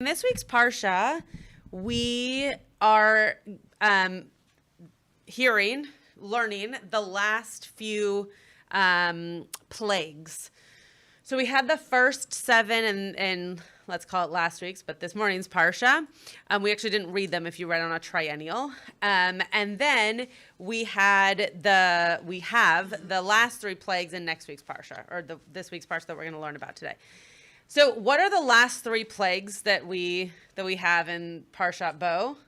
In this week's Parsha, we are learning the last few plagues. So we had the first seven and let's call it last week's, but this morning's Parsha. We actually didn't read them if you read on a triennial. And then we have the last three plagues in next week's Parsha, or this week's Parsha that we're going to learn about today. So what are the last three plagues that we have in Parshat Bo?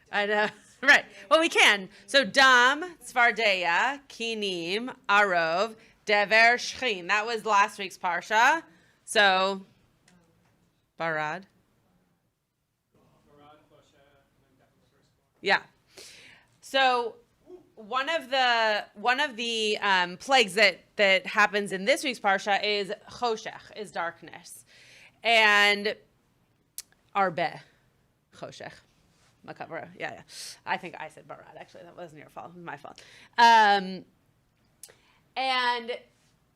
I know. Right. Well, we can. So Dam, Tzvardeya, Kinim, Arov, Dever, Shchin. That was last week's Parsha. So Barad. Yeah. So one of the plagues that happens in this week's parsha is choshech, is darkness, and arbe, choshech, makabra. Yeah. I think I said barad. Actually, that wasn't your fault. It was my fault. And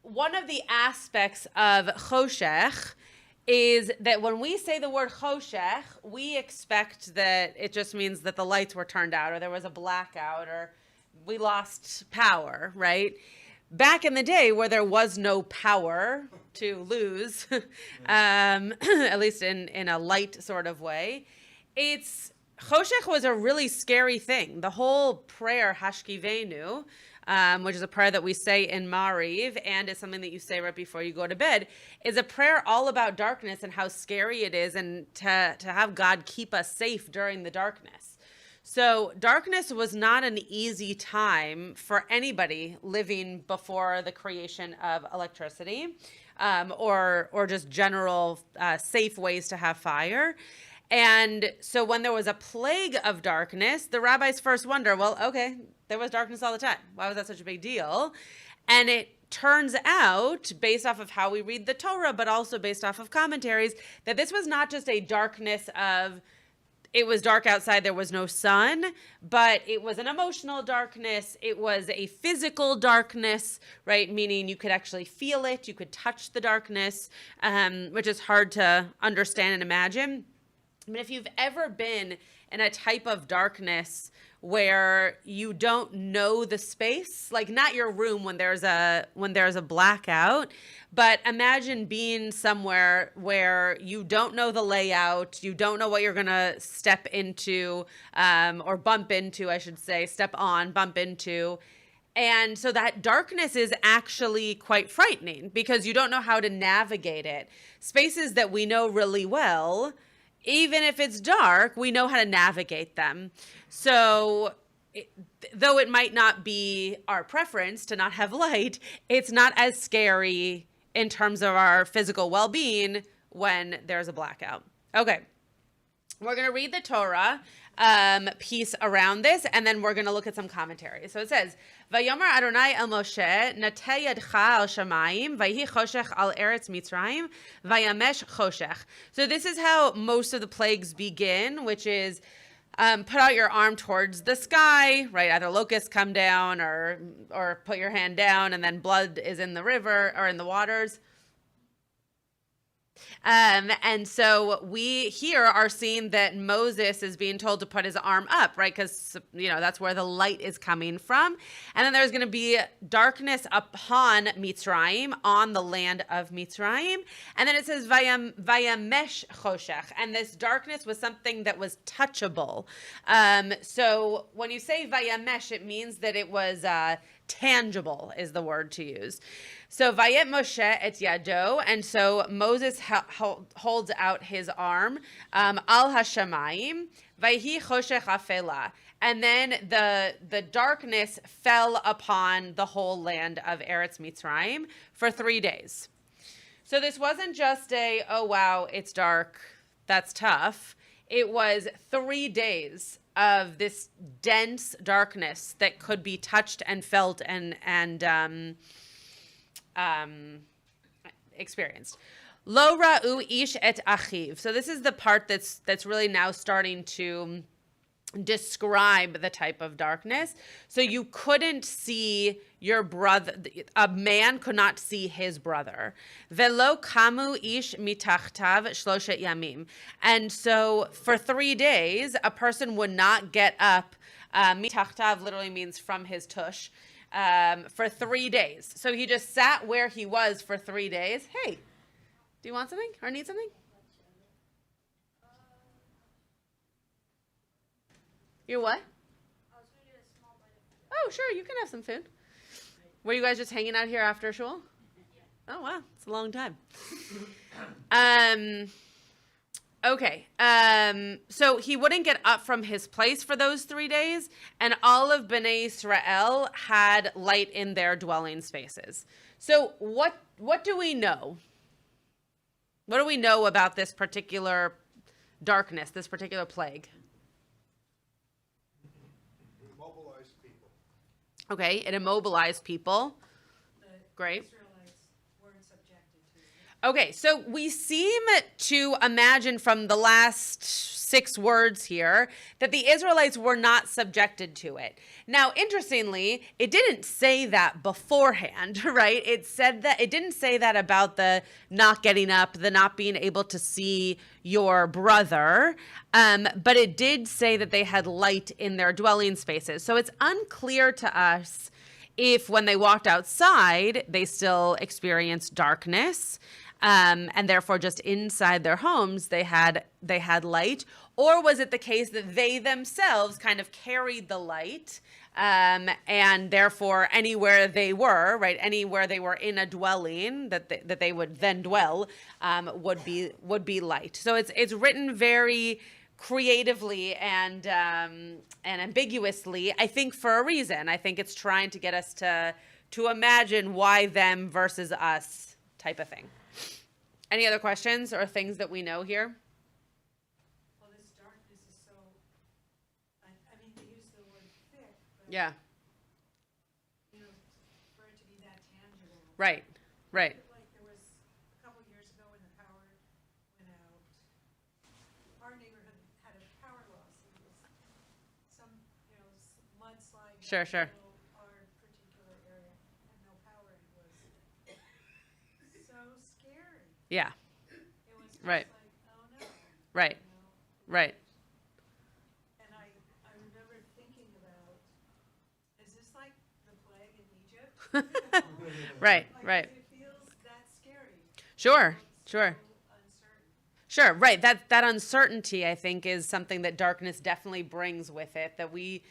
one of the aspects of choshech is that when we say the word choshech, we expect that it just means that the lights were turned out, or there was a blackout, or we lost power, right? Back in the day where there was no power to lose, at least in a light sort of way, choshech was a really scary thing. The whole prayer, Hashkivenu, which is a prayer that we say in Mariv, and is something that you say right before you go to bed, is a prayer all about darkness and how scary it is, and to have God keep us safe during the darkness. So darkness was not an easy time for anybody living before the creation of electricity, or just general safe ways to have fire. And so when there was a plague of darkness, the rabbis first wonder, well, okay, there was darkness all the time. Why was that such a big deal? And it turns out, based off of how we read the Torah, but also based off of commentaries, that this was not just a darkness of it was dark outside, there was no sun, but it was an emotional darkness. It was a physical darkness, right? Meaning you could actually feel it. You could touch the darkness, which is hard to understand and imagine. I mean, if you've ever been in a type of darkness where you don't know the space, like not your room when there's a blackout, but imagine being somewhere where you don't know the layout, you don't know what you're gonna step into, or bump into, I should say, bump into. And so that darkness is actually quite frightening because you don't know how to navigate it. Spaces that we know really well, even if it's dark, we know how to navigate them. So though it might not be our preference to not have light, it's not as scary in terms of our physical well-being when there's a blackout. Okay, we're going to read the Torah piece around this, and then we're going to look at some commentary. So it says, Vayomer Adonai el Moshe, Nateh yadcha al shamayim, vayhi choshech al eretz Mitzrayim, vayamesh choshech. So this is how most of the plagues begin, which is put out your arm towards the sky, right? Either locusts come down or put your hand down, and then blood is in the river or in the waters. And so we here are seeing that Moses is being told to put his arm up, right? Because, that's where the light is coming from. And then there's going to be darkness upon Mitzrayim, on the land of Mitzrayim. And then it says, Vayamesh choshech. And this darkness was something that was touchable. So when you say Vayamesh, it means that it was tangible is the word to use. So Vayet Moshe et yado, and so Moses holds out his arm, al hashamayim, vayhi choshech afela, and then the darkness fell upon the whole land of Eretz Mitzrayim for 3 days. So this wasn't just oh wow, it's dark, that's tough. It was 3 days of this dense darkness that could be touched and felt and experienced. Lo ra'u ish et achiv. So this is the part that's really now starting to describe the type of darkness. So you couldn't see your brother. A man could not see his brother. Velo kamu ish mitachtav shloshet yamim. And so for 3 days, a person would not get up. Mitachtav literally means from his tush. For 3 days. So he just sat where he was for 3 days. Hey, do you want something or need something? You're what? Oh, sure, you can have some food. Were you guys just hanging out here after shul? Oh, wow, it's a long time. Okay, so he wouldn't get up from his place for those 3 days, and all of Bnei Israel had light in their dwelling spaces. So what do we know? What do we know about this particular darkness, this particular plague? Okay, it immobilized people. Great. Israelites weren't subjected to it. Okay, so we seem to imagine from the last 6 words here that the Israelites were not subjected to it. Now, interestingly, it didn't say that beforehand, right? It said that it didn't say that about the not getting up, the not being able to see your brother, but it did say that they had light in their dwelling spaces. So it's unclear to us if when they walked outside, they still experienced darkness, and therefore just inside their homes they had light, or was it the case that they themselves kind of carried the light, and therefore anywhere they were, right, anywhere they were in a dwelling that they would then dwell, would be light. So it's written very creatively and ambiguously, I think, for a reason. I think it's trying to get us to imagine why them versus us type of thing. Any other questions or things that we know here? Well, this darkness is so, I mean, they use the word thick, but, Yeah. you know, for it to be that tangible. Right. Like there was a couple years ago when the power went out, our neighborhood had a power loss. It was some, mudslide. Sure. Our particular area had no power. It was so scary. Yeah. It was just Right. like, oh no. Right. Right. And I remember thinking about, is this like the plague in Egypt? Right. It feels that scary. Sure. So uncertain. Sure, right. That uncertainty, I think, is something that darkness definitely brings with it, that we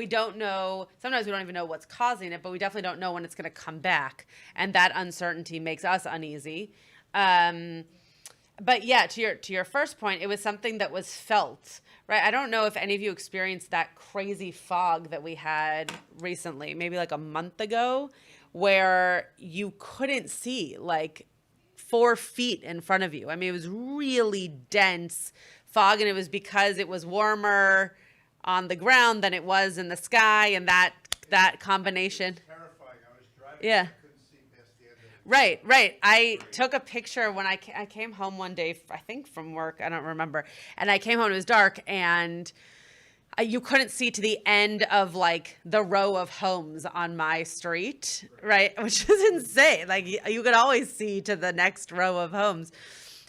don't know. Sometimes we don't even know what's causing it, but we definitely don't know when it's going to come back. And that uncertainty makes us uneasy. But yeah, to your first point, it was something that was felt, right? I don't know if any of you experienced that crazy fog that we had recently, maybe like a month ago, where you couldn't see like 4 feet in front of you. I mean, it was really dense fog, and it was because it was warmer on the ground than it was in the sky, and that combination. Terrifying. I was driving. Yeah. I couldn't see past the end of it. Right. I took a picture when I came home one day, I think from work, I don't remember. And I came home, it was dark, and you couldn't see to the end of like the row of homes on my street, right? Which is insane. Like you could always see to the next row of homes.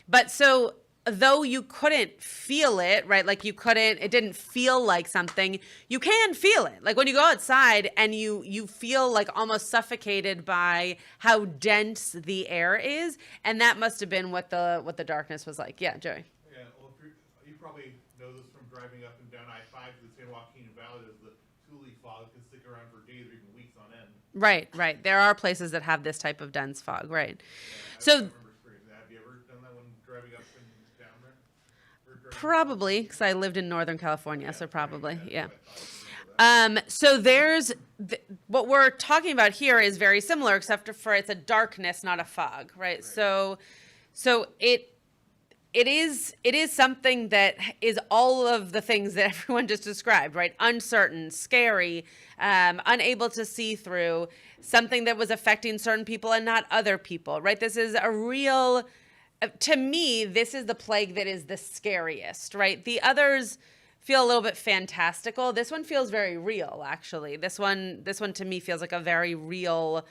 But so though you couldn't feel it, right? Like it didn't feel like something, you can feel it. Like when you go outside and you feel like almost suffocated by how dense the air is. And that must have been what the darkness was like. Yeah, Joey. Yeah, well, you probably know this from driving up and down I-5 to the San Joaquin Valley. There's the Thule fog can stick around for days or even weeks on end. Right. There are places that have this type of dense fog, right? Yeah, So I remember experiencing that. Have you ever done that when driving up and down there? Or driving probably, because I lived in Northern California, so probably, yeah. That. So there's what we're talking about here is very similar, except for it's a darkness, not a fog, right? So it is something that is all of the things that everyone just described, right? Uncertain, scary, unable to see through, something that was affecting certain people and not other people, right? This is a to me, this is the plague that is the scariest, right? The others feel a little bit fantastical. This one feels very real, actually. This one to me feels like a very real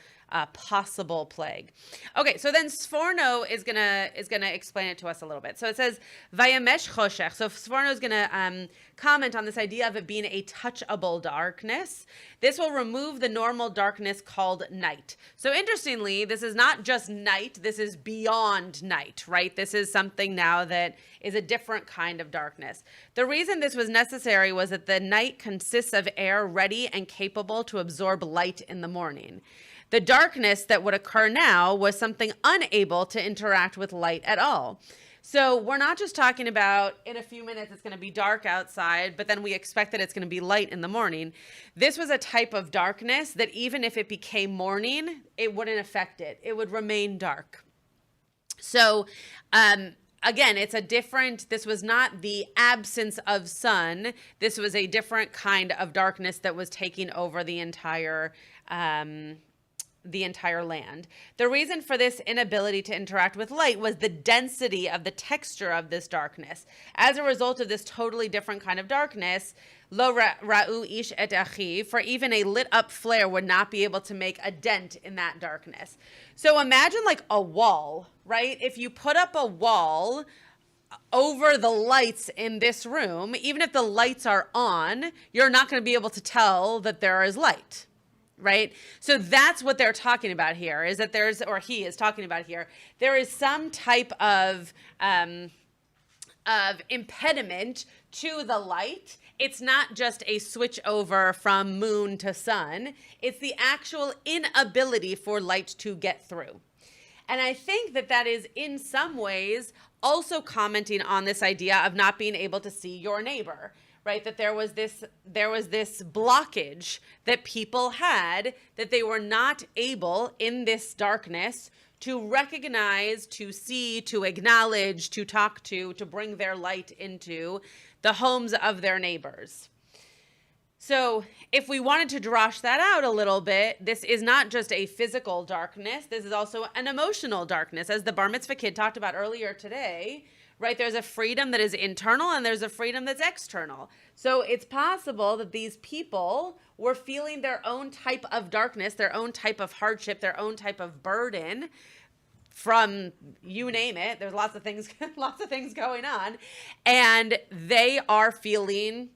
possible plague. Okay, so then Sforno is gonna explain it to us a little bit. So it says Vayamesh choshech. So Sforno is gonna comment on this idea of it being a touchable darkness. This will remove the normal darkness called night. So interestingly, this is not just night. This is beyond night, right? This is something now that is a different kind of darkness. The reason this was necessary was that the night consists of air ready and capable to absorb light in the morning. The darkness that would occur now was something unable to interact with light at all. So we're not just talking about in a few minutes it's going to be dark outside, but then we expect that it's going to be light in the morning. This was a type of darkness that even if it became morning, it wouldn't affect it. It would remain dark. So again, this was not the absence of sun. This was a different kind of darkness that was taking over the entire land. The reason for this inability to interact with light was the density of the texture of this darkness. As a result of this totally different kind of darkness, lo ra'u ish et achiv, for even a lit up flare would not be able to make a dent in that darkness. So imagine like a wall, right? If you put up a wall over the lights in this room, even if the lights are on, you're not going to be able to tell that there is light. Right? So that's what they're talking about here, is that he is talking about here, there is some type of impediment to the light. It's not just a switch over from moon to sun. It's the actual inability for light to get through. And I think that is in some ways also commenting on this idea of not being able to see your neighbor. Right, that there was this blockage that people had, that they were not able in this darkness to recognize, to see, to acknowledge, to talk to bring their light into the homes of their neighbors. So if we wanted to drash that out a little bit, this is not just a physical darkness. This is also an emotional darkness, as the bar mitzvah kid talked about earlier today. Right, there's a freedom that is internal and there's a freedom that's external. So it's possible that these people were feeling their own type of darkness, their own type of hardship, their own type of burden from, you name it. There's lots of things going on, and they are feeling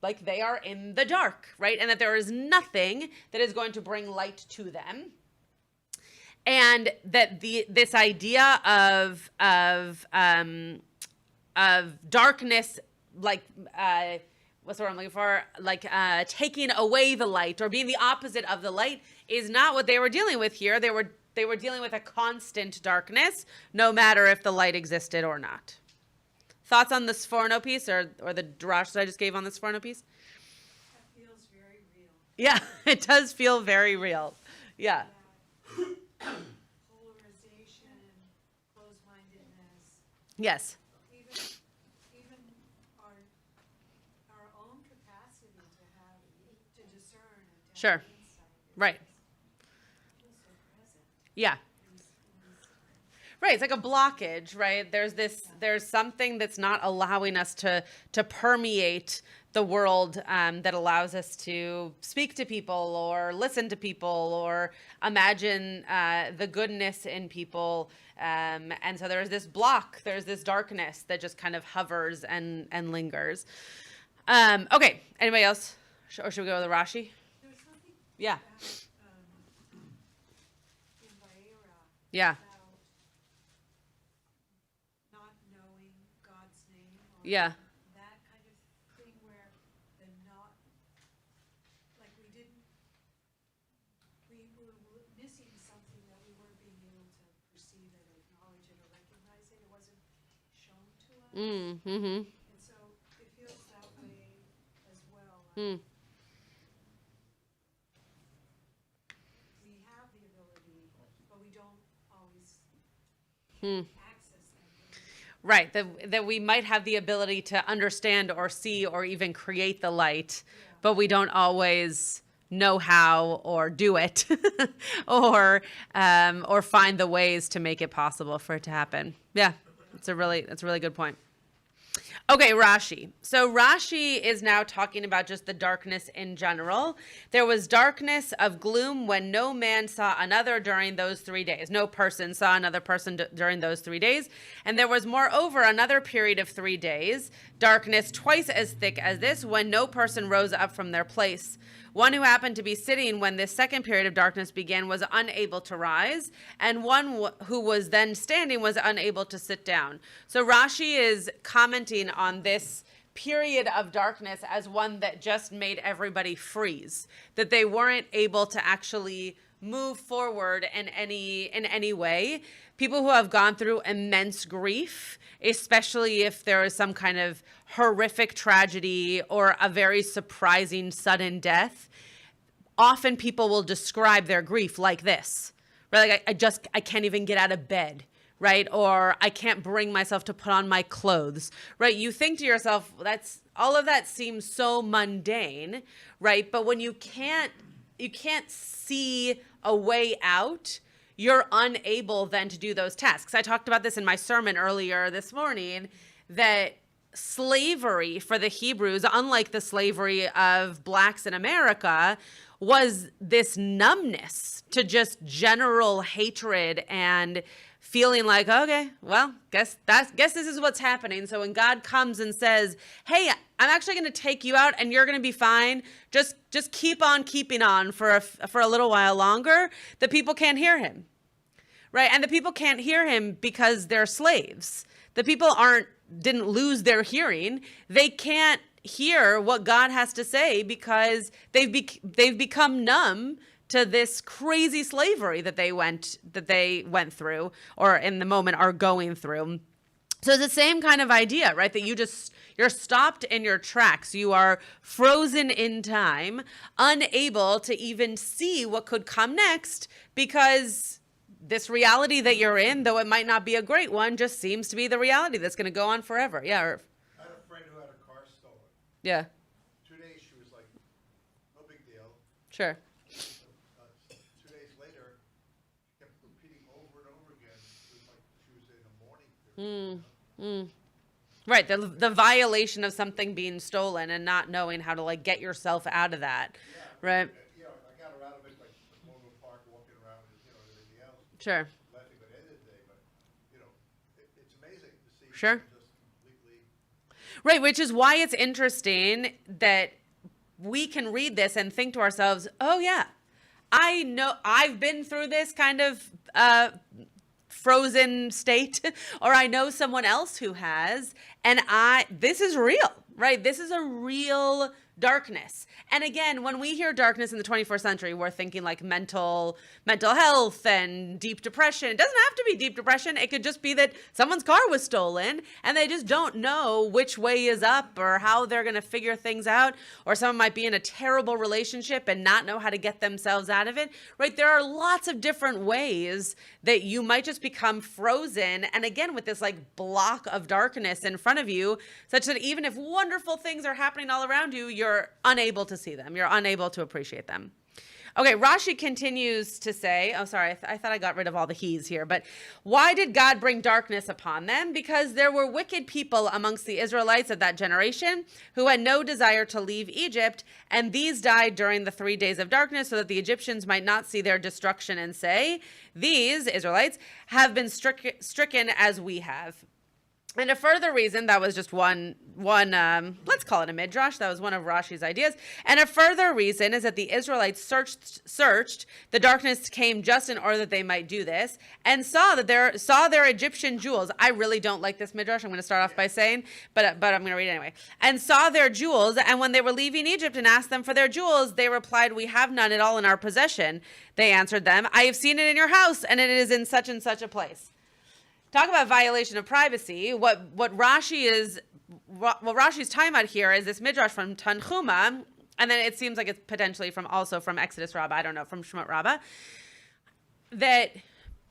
like they are in the dark, right? And that there is nothing that is going to bring light to them. And that this idea of darkness, like what's the word I'm looking for? Like taking away the light or being the opposite of the light is not what they were dealing with here. They were dealing with a constant darkness, no matter if the light existed or not. Thoughts on the Sforno piece or the drash that I just gave on the Sforno piece? That feels very real. Yeah, it does feel very real. Yeah. Polarization, closed-mindedness. Yes. Even our own capacity to discern and to Sure. have insight. Right. Feels so present. Yeah. in these Right. It's like a blockage, right? There's something that's not allowing us to permeate the world that allows us to speak to people or listen to people or imagine the goodness in people. And so there's this block, there's this darkness that just kind of hovers and lingers. Okay. Anybody else? Or should we go to the Rashi? There's something Yeah. about, in Vayera Yeah. about not knowing God's name. Or Yeah. that kind of thing where the not, like we were missing something that we weren't being able to perceive it or acknowledge it or recognize it. It wasn't shown to us. Mm-hmm. And so it feels that way as well. Mm. We have the ability, but we don't always Hmm. access that. Right, that we might have the ability to understand or see or even create the light, but we don't always know how or do it or find the ways to make it possible for it to happen. Yeah, that's a really good point. Okay, Rashi. So Rashi is now talking about just the darkness in general. There was darkness of gloom when no man saw another during those 3 days. No person saw another person during those 3 days. And there was moreover another period of 3 days, darkness twice as thick as this, when no person rose up from their place. One who happened to be sitting when this second period of darkness began was unable to rise, and one who was then standing was unable to sit down. So Rashi is commenting on this period of darkness as one that just made everybody freeze, that they weren't able to actually move forward in any way. People who have gone through immense grief, especially if there is some kind of horrific tragedy or a very surprising sudden death, often people will describe their grief like this, right? Like I can't even get out of bed, right? Or I can't bring myself to put on my clothes, right? You think to yourself, all of that seems so mundane, right? But when you can't see a way out, you're unable then to do those tasks. I talked about this in my sermon earlier this morning, that slavery for the Hebrews, unlike the slavery of blacks in America, was this numbness to just general hatred and feeling like, okay, well, guess this is what's happening. So when God comes and says, hey, I'm actually going to take you out and you're going to be fine, just keep on keeping on for a little while longer, the people can't hear him, right? And the people can't hear him because they're slaves. The people didn't lose their hearing. They can't hear what God has to say because they've become numb to this crazy slavery that they went through, or in the moment are going through. So it's the same kind of idea, right? That you're stopped in your tracks. You are frozen in time, unable to even see what could come next, because this reality that you're in, though it might not be a great one, just seems to be the reality that's going to go on forever. Yeah, Irv. I had a friend who had a car stolen. Yeah. 2 days she was like, no big deal. Sure. 2 days later, she kept repeating over and over again. It was like she was in a mourning period. Right, the violation of something being stolen and not knowing how to like get yourself out of that, right? You know, I got her out of it, like going to a park, walking around, and you know, and everything else. Sure. Laughing at the end of the day, but you know, it's amazing to see. Sure. Just completely. Right, which is why it's interesting that we can read this and think to ourselves, oh yeah, I know I've been through this kind of frozen state, or I know someone else who has, and this is real, right? This is a real darkness. And again, when we hear darkness in the 21st century, we're thinking like mental health and deep depression. It doesn't have to be deep depression. It could just be that someone's car was stolen and they just don't know which way is up or how they're going to figure things out. Or someone might be in a terrible relationship and not know how to get themselves out of it, right? There are lots of different ways that you might just become frozen. And again, with this like block of darkness in front of you, such that even if wonderful things are happening all around you, you're unable to see them. You're unable to appreciate them. Okay, Rashi continues to say, oh, sorry, I thought I got rid of all the he's here, but why did God bring darkness upon them? Because there were wicked people amongst the Israelites of that generation who had no desire to leave Egypt, and these died during the 3 days of darkness so that the Egyptians might not see their destruction and say, these Israelites have been stricken as we have. And a further reason, that was just one let's call it a midrash. That was one of Rashi's ideas. And a further reason is that the Israelites searched. The darkness came just in order that they might do this, and saw their Egyptian jewels. I really don't like this midrash. I'm going to start off by saying, but I'm going to read it anyway. And saw their jewels, and when they were leaving Egypt and asked them for their jewels, they replied, "We have none at all in our possession." They answered them, "I have seen it in your house, and it is in such and such a place." Talk about violation of privacy. What Rashi's talking about here is this midrash from Tanchuma, and then it seems like it's potentially from Exodus Rabbah, I don't know, from Shemot Rabbah, that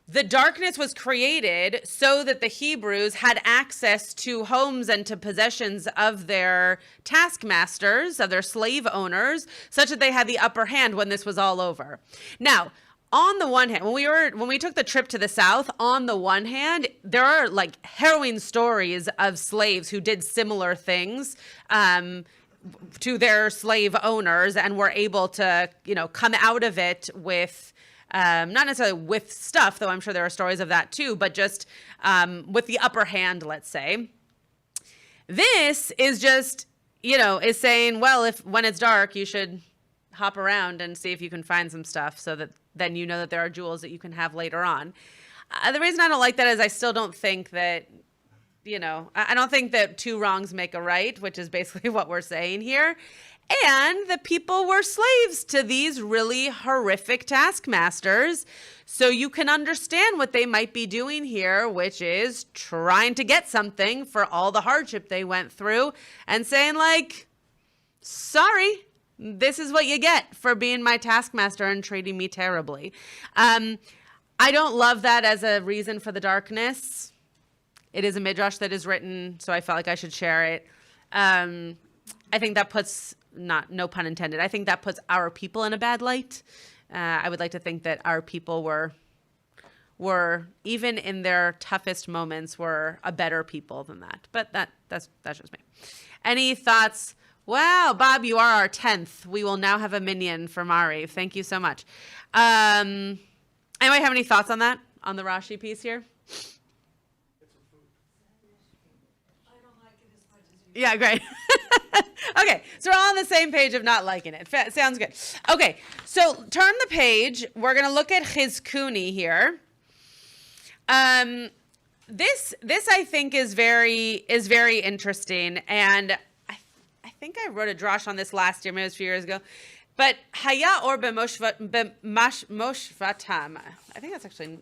the darkness was created so that the Hebrews had access to homes and to possessions of their taskmasters, of their slave owners, such that they had the upper hand when this was all over. Now, on the one hand, when we took the trip to the South, on the one hand, there are like harrowing stories of slaves who did similar things to their slave owners and were able to, come out of it with, not necessarily with stuff, though I'm sure there are stories of that too, but just with the upper hand, let's say. This is just, is saying, well, when it's dark, you should hop around and see if you can find some stuff so that then you know that there are jewels that you can have later on. The reason I don't like that is I still don't think that, I don't think that two wrongs make a right, which is basically what we're saying here. And the people were slaves to these really horrific taskmasters. So you can understand what they might be doing here, which is trying to get something for all the hardship they went through and saying like, sorry, this is what you get for being my taskmaster and treating me terribly. I don't love that as a reason for the darkness. It is a midrash that is written, so I felt like I should share it. I think that puts, no pun intended, I think that puts our people in a bad light. I would like to think that our people were even in their toughest moments, were a better people than that. But that's just me. Any thoughts? Wow, Bob, you are our 10th. We will now have a minion for Mari. Thank you so much. Anybody have any thoughts on that, on the Rashi piece here? I don't like it as much as you. Yeah, great. Okay, so we're all on the same page of not liking it. Sounds good. Okay, so turn the page. We're going to look at Chizkuni here. This I think is very interesting, and I think I wrote a drash on this last year, maybe it was a few years ago. But Haya or b'moshvatam. I think that's actually.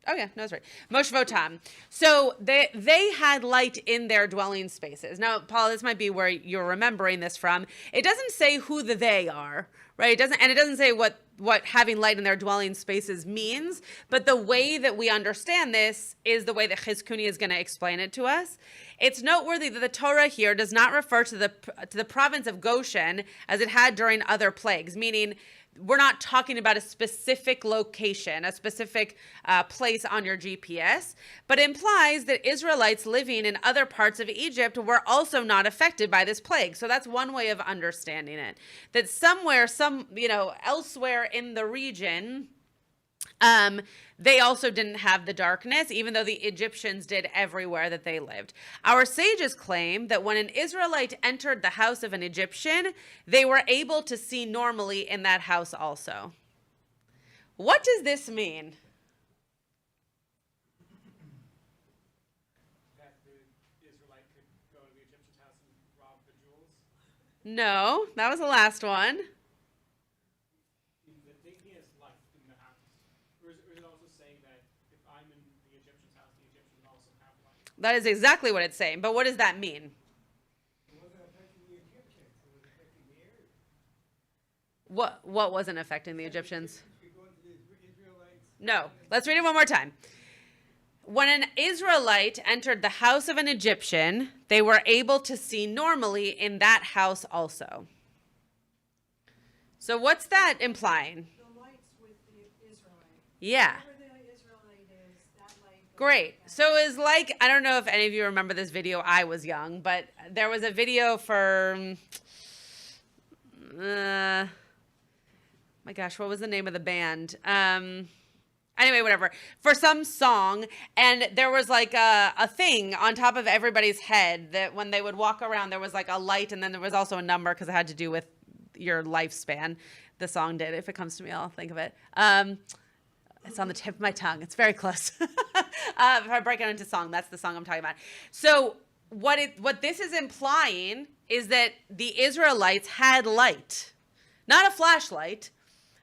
Oh yeah, no, that's right. Moshvotam. So they had light in their dwelling spaces. Now, Paul, this might be where you're remembering this from. It doesn't say who the they are, right? It doesn't say what having light in their dwelling spaces means. But the way that we understand this is the way that Chizkuni is going to explain it to us. It's noteworthy that the Torah here does not refer to the province of Goshen as it had during other plagues, meaning we're not talking about a specific location, a specific place on your GPS, but implies that Israelites living in other parts of Egypt were also not affected by this plague. So that's one way of understanding it. That elsewhere in the region, they also didn't have the darkness, even though the Egyptians did everywhere that they lived. Our sages claim that when an Israelite entered the house of an Egyptian, they were able to see normally in that house also. What does this mean? That the Israelite could go to the Egyptian's house and rob the jewels? No, that was the last one. He has life in the house. Or is it also saying that if I'm in the Egyptian's house, the Egyptians also have life? That is exactly what it's saying. But what does that mean? It wasn't affecting the Egyptians, it was affecting the area. What wasn't affecting the Egyptians? You're going to the Israelites. No. Let's read it one more time. When an Israelite entered the house of an Egyptian, they were able to see normally in that house also. So what's that implying? The lights with the Israelite. Yeah. Wherever the Israelite is, that light goes Great. with that. So it was like, I don't know if any of you remember this video. I was young, but there was a video for, my gosh, what was the name of the band? Anyway, whatever, for some song, and there was like a thing on top of everybody's head that when they would walk around, there was like a light, and then there was also a number because it had to do with your lifespan. The song did. If it comes to me, I'll think of it. It's on the tip of my tongue. It's very close. If I break it into song, that's the song I'm talking about. So what this is implying is that the Israelites had light, not a flashlight.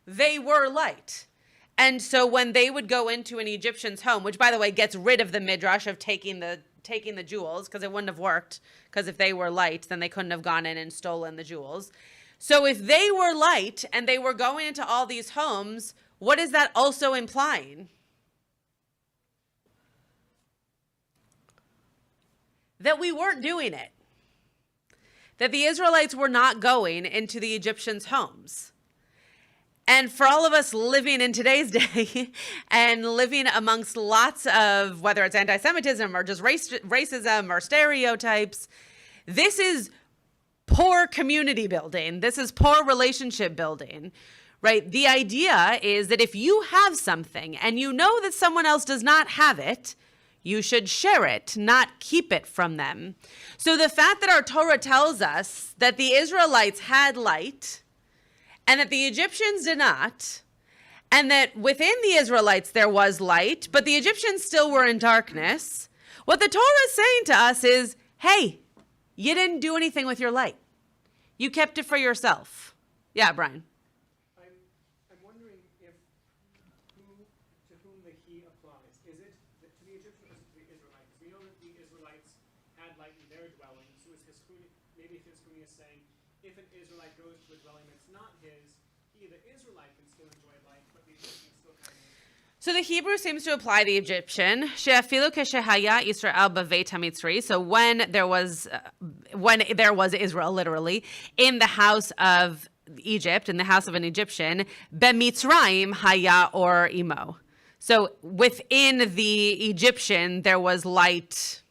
They were light. And so when they would go into an Egyptian's home, which by the way gets rid of the midrash of taking the jewels, because it wouldn't have worked, because if they were light, then they couldn't have gone in and stolen the jewels. So if they were light and they were going into all these homes, what is that also implying? That we weren't doing it. That the Israelites were not going into the Egyptians' homes. And for all of us living in today's day and living amongst lots of, whether it's anti-Semitism or just racism or stereotypes, this is poor community building. This is poor relationship building, right? The idea is that if you have something and you know that someone else does not have it, you should share it, not keep it from them. So the fact that our Torah tells us that the Israelites had light and that the Egyptians did not, and that within the Israelites there was light, but the Egyptians still were in darkness, what the Torah is saying to us is, hey, you didn't do anything with your light. You kept it for yourself. Yeah, Brian. I'm wondering if to whom the he applies. Is it to the Egyptians or to the Israelites? We know that the Israelites had light in their dwelling, so maybe Hiskuni is saying, if an Israelite goes to a dwelling that's not his, the Israelite can still enjoy light, but the Egyptian still can't. So the Hebrew seems to apply the Egyptian. She'afilu keshehaya Yisrael b'veit hamitzri. So when there was Israel, literally, in the house of Egypt, in the house of an Egyptian, b'mitzrayim haya or imo. So within the Egyptian, there was light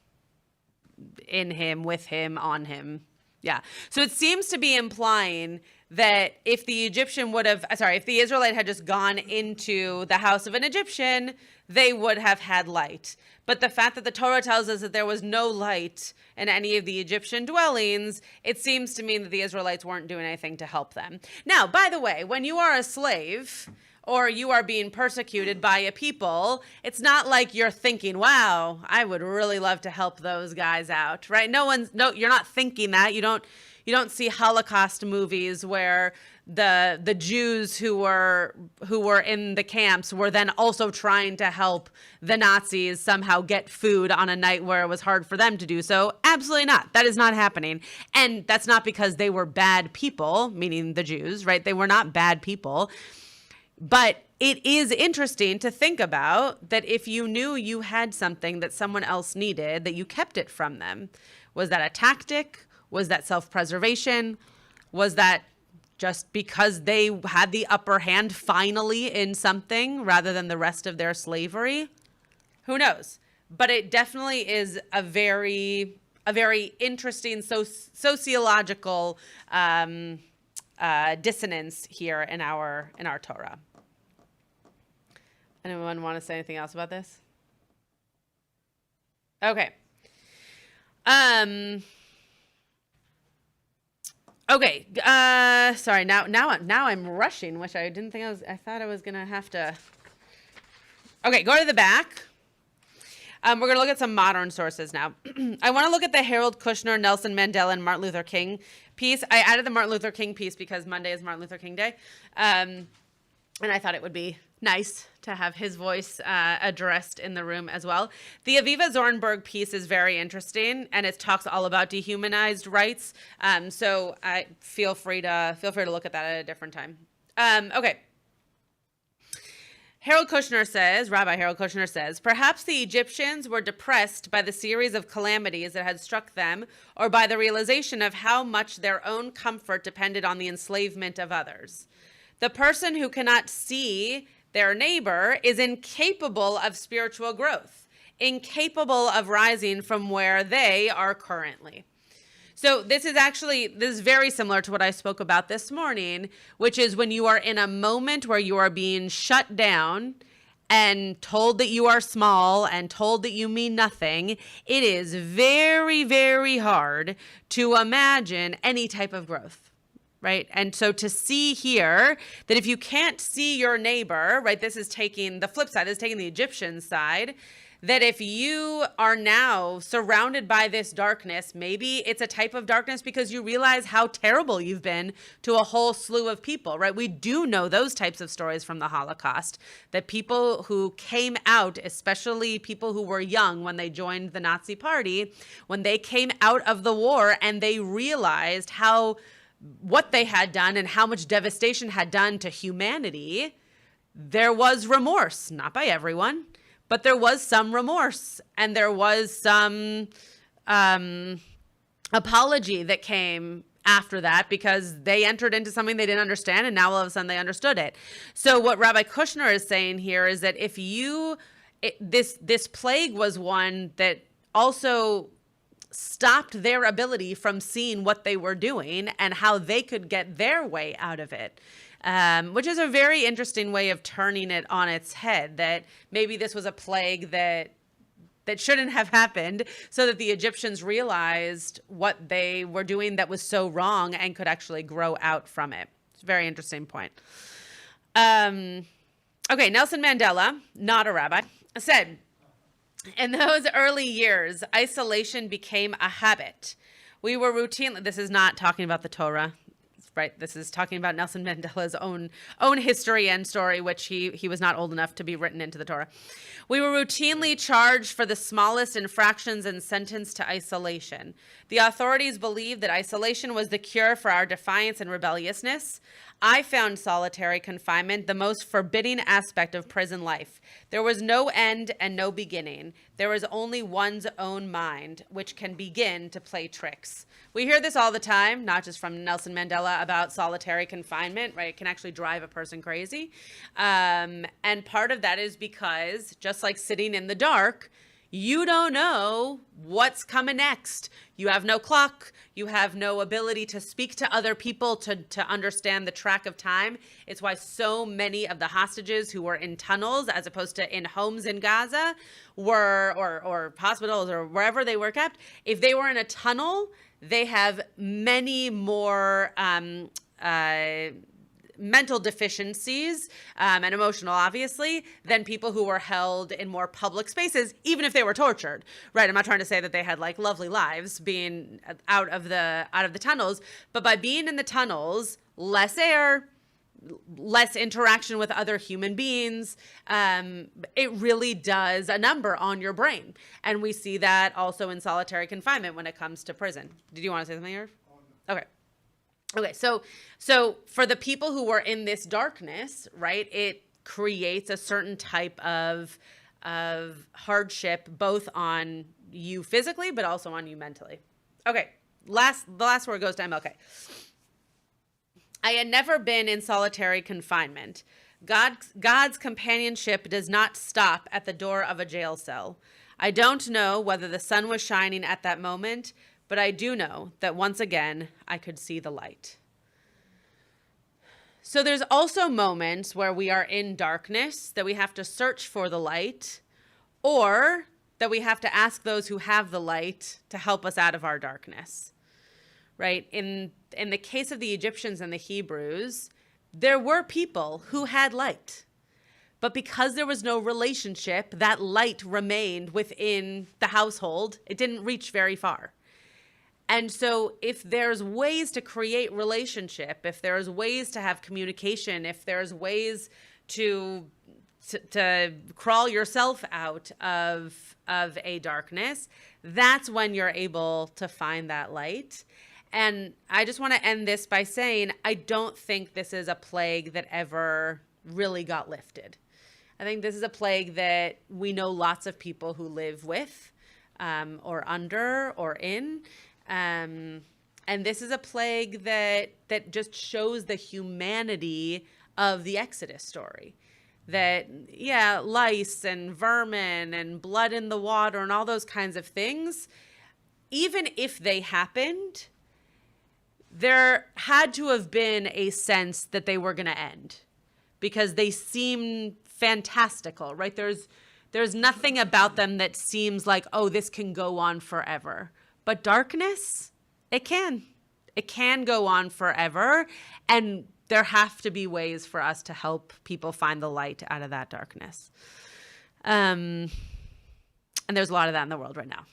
in him, with him, on him. Yeah. So it seems to be implying that if the Israelite had just gone into the house of an Egyptian, they would have had light. But the fact that the Torah tells us that there was no light in any of the Egyptian dwellings, it seems to mean that the Israelites weren't doing anything to help them. Now, by the way, when you are a slave or you are being persecuted by a people, it's not like you're thinking, wow, I would really love to help those guys out, right? You're not thinking that. You don't see Holocaust movies where the Jews who were in the camps were then also trying to help the Nazis somehow get food on a night where it was hard for them to do so. Absolutely not. That is not happening. And that's not because they were bad people, meaning the Jews, right? They were not bad people. But it is interesting to think about that if you knew you had something that someone else needed, that you kept it from them. Was that a tactic? Was that self-preservation? Was that just because they had the upper hand finally in something rather than the rest of their slavery? Who knows? But it definitely is a very interesting sociological dissonance here in our Torah. Anyone want to say anything else about this? Okay. Okay. Sorry. Now I'm rushing, which I didn't think I thought I was gonna have to. Okay, go to the back. We're gonna look at some modern sources now. I want to look at the Harold Kushner, Nelson Mandela, and Martin Luther King piece. I added the Martin Luther King piece because Monday is Martin Luther King Day, and I thought it would be nice to have his voice addressed in the room as well. The Aviva Zornberg piece is very interesting, and it talks all about dehumanized rights. So I feel free to look at that at a different time. Okay. Rabbi Harold Kushner says, perhaps the Egyptians were depressed by the series of calamities that had struck them, or by the realization of how much their own comfort depended on the enslavement of others. The person who cannot see their neighbor is incapable of spiritual growth, incapable of rising from where they are currently. So this is very similar to what I spoke about this morning, which is when you are in a moment where you are being shut down and told that you are small and told that you mean nothing, it is very, very hard to imagine any type of growth. Right. And so to see here that if you can't see your neighbor, right, this is taking the flip side, this is taking the Egyptian side, that if you are now surrounded by this darkness, maybe it's a type of darkness because you realize how terrible you've been to a whole slew of people, right? We do know those types of stories from the Holocaust, that people who came out, especially people who were young when they joined the Nazi Party, when they came out of the war and they realized what they had done and how much devastation had done to humanity, there was remorse, not by everyone, but there was some remorse, and there was some apology that came after that because they entered into something they didn't understand, and now all of a sudden they understood it. So what Rabbi Kushner is saying here is that if this plague was one that also stopped their ability from seeing what they were doing and how they could get their way out of it. Which is a very interesting way of turning it on its head, that maybe this was a plague that shouldn't have happened, so that the Egyptians realized what they were doing that was so wrong and could actually grow out from it. It's a very interesting point. Okay, Nelson Mandela, not a rabbi, said, in those early years, isolation became a habit. We were routinely, this is not talking about the Torah, right? This is talking about Nelson Mandela's own history and story, which he was not old enough to be written into the Torah. We were routinely charged for the smallest infractions and sentenced to isolation. The authorities believed that isolation was the cure for our defiance and rebelliousness. I found solitary confinement the most forbidding aspect of prison life. There was no end and no beginning. There was only one's own mind, which can begin to play tricks. We hear this all the time, not just from Nelson Mandela, about solitary confinement, right? It can actually drive a person crazy. And part of that is because, just like sitting in the dark, you don't know what's coming next. You have no clock. You have no ability to speak to other people to understand the track of time. It's why so many of the hostages who were in tunnels as opposed to in homes in Gaza were, or hospitals or wherever they were kept, if they were in a tunnel, they have many more mental deficiencies and emotional, obviously, than people who were held in more public spaces, even if they were tortured, right? I'm not trying to say that they had like lovely lives being out of the tunnels, but by being in the tunnels, less air, less interaction with other human beings, it really does a number on your brain. And we see that also in solitary confinement when it comes to prison. Did you want to say something, Irv? Okay, so for the people who were in this darkness, right, it creates a certain type of hardship, both on you physically, but also on you mentally. Okay, the last word goes to MLK. I had never been in solitary confinement. God's companionship does not stop at the door of a jail cell. I don't know whether the sun was shining at that moment, but I do know that once again, I could see the light. So there's also moments where we are in darkness, that we have to search for the light, or that we have to ask those who have the light to help us out of our darkness, right? In the case of the Egyptians and the Hebrews, there were people who had light. But because there was no relationship, that light remained within the household. It didn't reach very far. And so if there's ways to create relationship, if there's ways to have communication, if there's ways to crawl yourself out of a darkness, that's when you're able to find that light. And I just want to end this by saying, I don't think this is a plague that ever really got lifted. I think this is a plague that we know lots of people who live with, or under, or in. And this is a plague that just shows the humanity of the Exodus story. That, yeah, lice and vermin and blood in the water and all those kinds of things, even if they happened, there had to have been a sense that they were going to end, because they seem fantastical, right? There's nothing about them that seems like, oh, this can go on forever. But darkness, it can go on forever. And there have to be ways for us to help people find the light out of that darkness. And there's a lot of that in the world right now.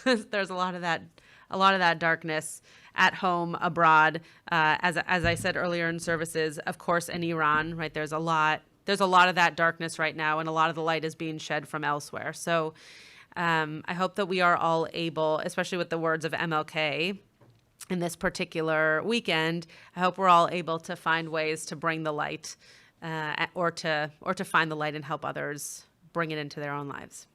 There's a lot of that darkness at home, abroad. As I said earlier in services, of course, in Iran, right? There's a lot of that darkness right now, and a lot of the light is being shed from elsewhere. So I hope that we are all able, especially with the words of MLK in this particular weekend, I hope we're all able to find ways to bring the light, or to find the light and help others bring it into their own lives.